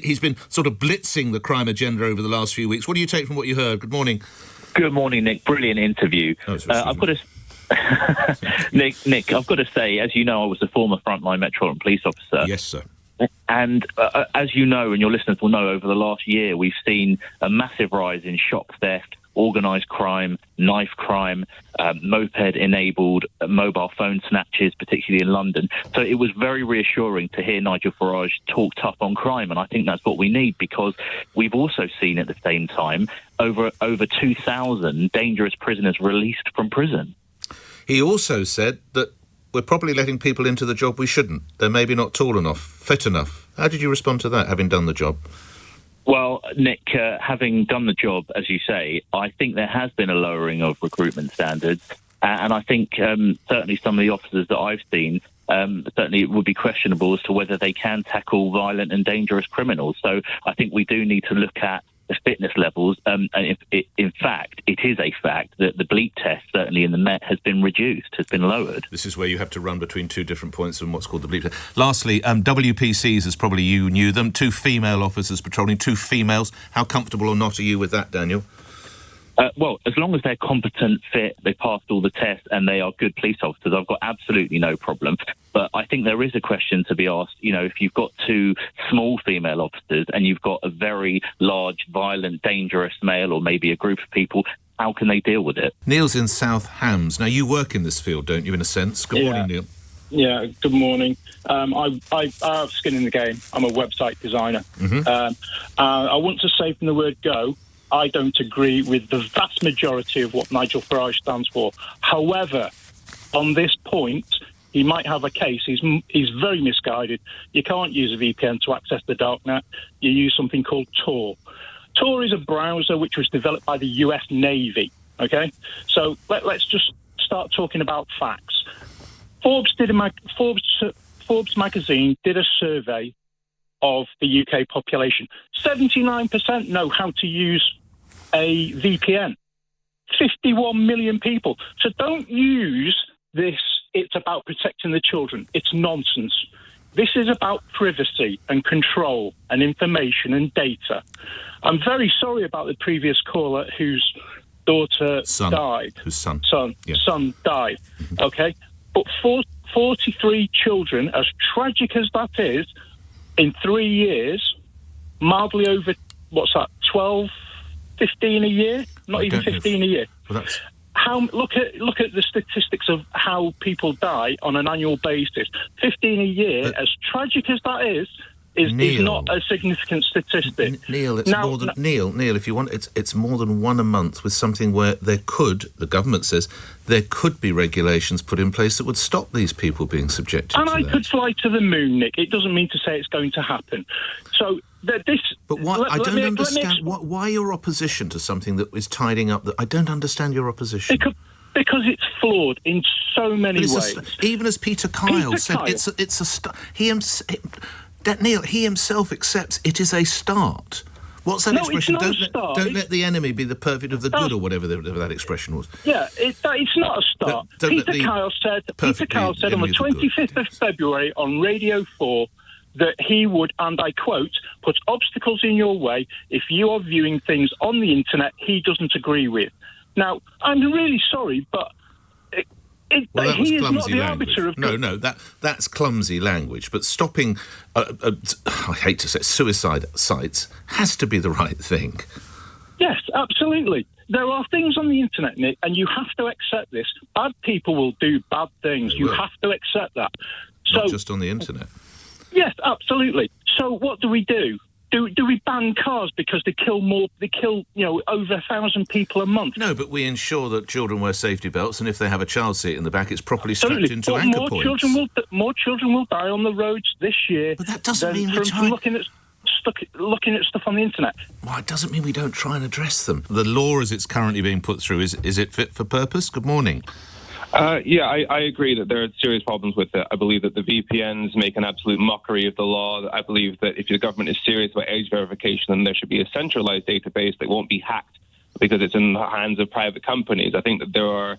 he's been sort of blitzing the crime agenda over the last few weeks. What do you take from what you heard? Good morning. Good morning, Nick. Brilliant interview. I've got to... Nick, I've got to say, as you know, I was a former frontline Metropolitan Police officer. Yes, sir. And as you know, and your listeners will know, over the last year, we've seen a massive rise in shop theft, organised crime, knife crime, moped-enabled mobile phone snatches, particularly in London. So it was very reassuring to hear Nigel Farage talk tough on crime, and I think that's what we need, because we've also seen at the same time over 2,000 dangerous prisoners released from prison. He also said that we're probably letting people into the job we shouldn't. They're maybe not tall enough, fit enough. How did you respond to that, having done the job? Well, Nick, having done the job, as you say, I think there has been a lowering of recruitment standards. And I think certainly some of the officers that I've seen, certainly it would be questionable as to whether they can tackle violent and dangerous criminals. So I think we do need to look at the fitness levels. And in fact, it is a fact that the bleep test, certainly in the Met, has been reduced, has been lowered. This is where you have to run between two different points in what's called the bleep test. Lastly, WPCs, as probably you knew them, 2 female officers patrolling, 2 females. How comfortable or not are you with that, Daniel? Well, as long as they're competent, fit, they passed all the tests and they are good police officers, I've got absolutely no problem. But I think there is a question to be asked, if you've got 2 small female officers and you've got a very large, violent, dangerous male, or maybe a group of people, how can they deal with it? Neil's in South Hams. Now, you work in this field, don't you, in a sense? Good morning, Neil. Yeah, good morning. I have skin in the game. I'm a website designer. Mm-hmm. I want to say from the word go, I don't agree with the vast majority of what Nigel Farage stands for. However, on this point, he might have a case. He's very misguided. You can't use a VPN to access the darknet. You use something called Tor. Tor is a browser which was developed by the US Navy, okay? So let's just start talking about facts. Forbes magazine did a survey of the UK population. 79% know how to use a VPN. 51 million people. So don't use this, it's about protecting the children. It's nonsense. This is about privacy and control and information and data. I'm very sorry about the previous caller whose daughter died. Whose son. Son died. Okay? But 43 children, as tragic as that is, in 3 years, mildly over, 12, 15 a year? Not even 15 a year. Well, look at the statistics of how people die on an annual basis. 15 a year, as tragic as that is not a significant statistic. Neil, Neil, if you want, it's more than 1 a month, with something where the government says, there could be regulations put in place that would stop these people being subjected to that. And I could fly to the moon, Nick. It doesn't mean to say it's going to happen. So this... But why? I don't understand why your opposition to something that is tidying up... I don't understand your opposition. Because it's flawed in so many ways. Even as Peter Kyle said, it's a start. Neil, he himself accepts it is a start. What's that expression? Don't let the enemy be the perfect of the good, or whatever that expression was. Yeah, it's not a start. Peter Kyle said on the 25th of February on Radio 4 that he would, and I quote, put obstacles in your way if you are viewing things on the internet he doesn't agree with. Now, I'm really sorry, but he is not the arbiter of... No, that's clumsy language. But stopping, I hate to say it, suicide sites has to be the right thing. Yes, absolutely. There are things on the internet, Nick, and you have to accept this. Bad people will do bad things. You have to accept that. Not just on the internet. Yes, absolutely. So what do we do? Do we ban cars because they kill over 1,000 people a month? No, but we ensure that children wear safety belts, and if they have a child seat in the back, it's properly strapped into anchor points. More children will die on the roads this year. But that doesn't mean from looking at stuff on the internet. Well, it doesn't mean we don't try and address them. The law as it's currently being put through, is it fit for purpose? Good morning. I agree that there are serious problems with it. I believe that the VPNs make an absolute mockery of the law. I believe that if the government is serious about age verification, then there should be a centralised database that won't be hacked because it's in the hands of private companies. I think that there are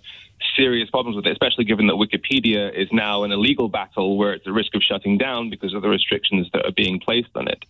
serious problems with it, especially given that Wikipedia is now in a legal battle where it's at risk of shutting down because of the restrictions that are being placed on it.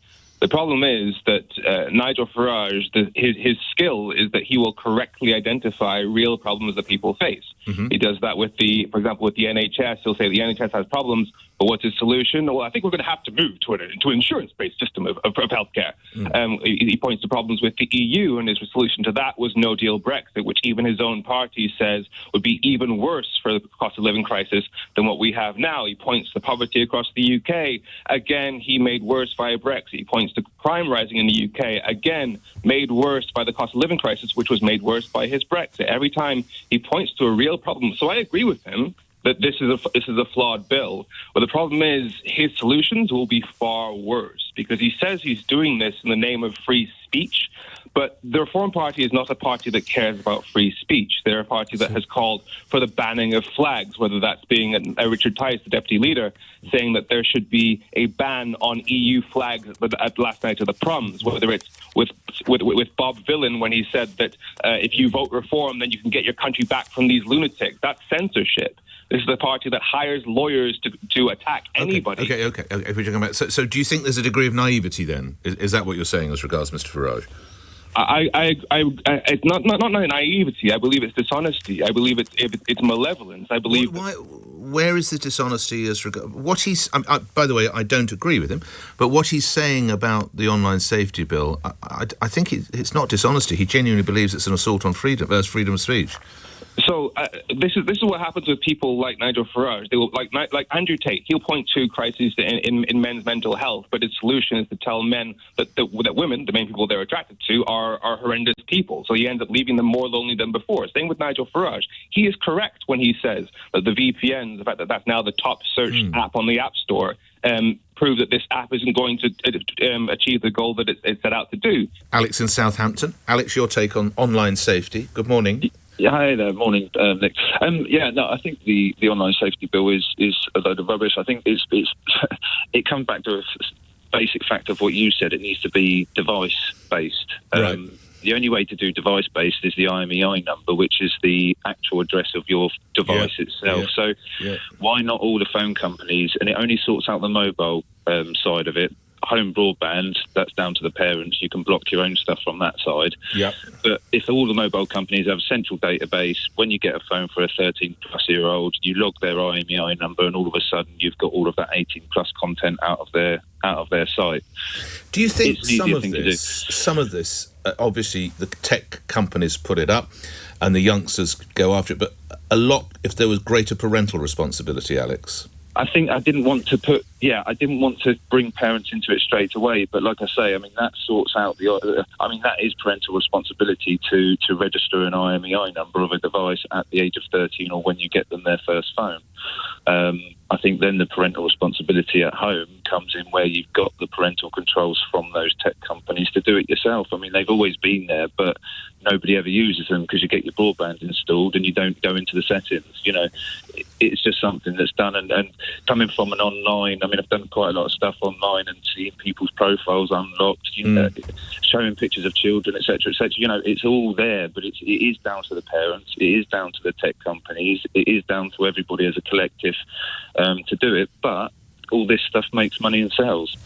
The problem is that Nigel Farage, his skill is that he will correctly identify real problems that people face. Mm-hmm. He does that for example, with the NHS. He'll say the NHS has problems, but what's his solution? Well, I think we're going to have to move to an insurance-based system of healthcare. Mm. He points to problems with the EU, and his solution to that was no-deal Brexit, which even his own party says would be even worse for the cost of living crisis than what we have now. He points to poverty across the UK. Again, he made worse via Brexit. He points to crime rising in the UK. Again, made worse by the cost of living crisis, which was made worse by his Brexit. Every time he points to a real problem. So I agree with him that this is a flawed bill. But the problem is his solutions will be far worse, because he says he's doing this in the name of free speech. But the Reform Party is not a party that cares about free speech. They're a party that has called for the banning of flags, whether that's being Richard Tice, the deputy leader, saying that there should be a ban on EU flags at last night of the proms, whether it's with Bob Villan when he said that if you vote Reform, then you can get your country back from these lunatics. That's censorship. This is the party that hires lawyers to attack anybody. Okay. If we're talking about, so do you think there's a degree of naivety then? Is that what you're saying as regards Mr. Farage? It's not naivety. I believe it's dishonesty. I believe it's malevolence. I believe. Where is the dishonesty as regards what he's? By the way, I don't agree with him, but what he's saying about the online safety bill, I think it's not dishonesty. He genuinely believes it's an assault on freedom of speech. So this is what happens with people like Nigel Farage. They will, like Andrew Tate. He'll point to crises in men's mental health, but his solution is to tell men that women, the main people they're attracted to, are horrendous people. So he ends up leaving them more lonely than before. Same with Nigel Farage. He is correct when he says that the VPN, the fact that that's now the top searched app on the App Store, prove that this app isn't going to achieve the goal that it set out to do. Alex in Southampton. Alex, your take on online safety. Good morning. Yeah, hi there. Morning, Nick. I think the online safety bill is a load of rubbish. I think it's it comes back to a basic fact of what you said. It needs to be device-based. Right. The only way to do device-based is the IMEI number, which is the actual address of your device itself. So why not all the phone companies? And it only sorts out the mobile side of it. Home broadband, that's down to the parents. You can block your own stuff from that side. Yep. But if all the mobile companies have a central database, when you get a phone for a 13-plus-year-old, you log their IMEI number, and all of a sudden you've got all of that 18-plus content out of their site. Do you think some of this, obviously the tech companies put it up and the youngsters go after it, but a lot, if there was greater parental responsibility, Alex? I think I didn't want to bring parents into it straight away, but like I say, that sorts out that is parental responsibility to register an IMEI number of a device at the age of 13 or when you get them their first phone. I think then the parental responsibility at home comes in where you've got the parental controls from those tech companies to do it yourself. They've always been there, but nobody ever uses them because you get your broadband installed and you don't go into the settings. It's just something that's done. And coming from an online, I've done quite a lot of stuff online and seeing people's profiles unlocked, showing pictures of children, etc., etc. It's all there, but it is down to the parents, it is down to the tech companies, it is down to everybody as a collective to do it. But all this stuff makes money and sells.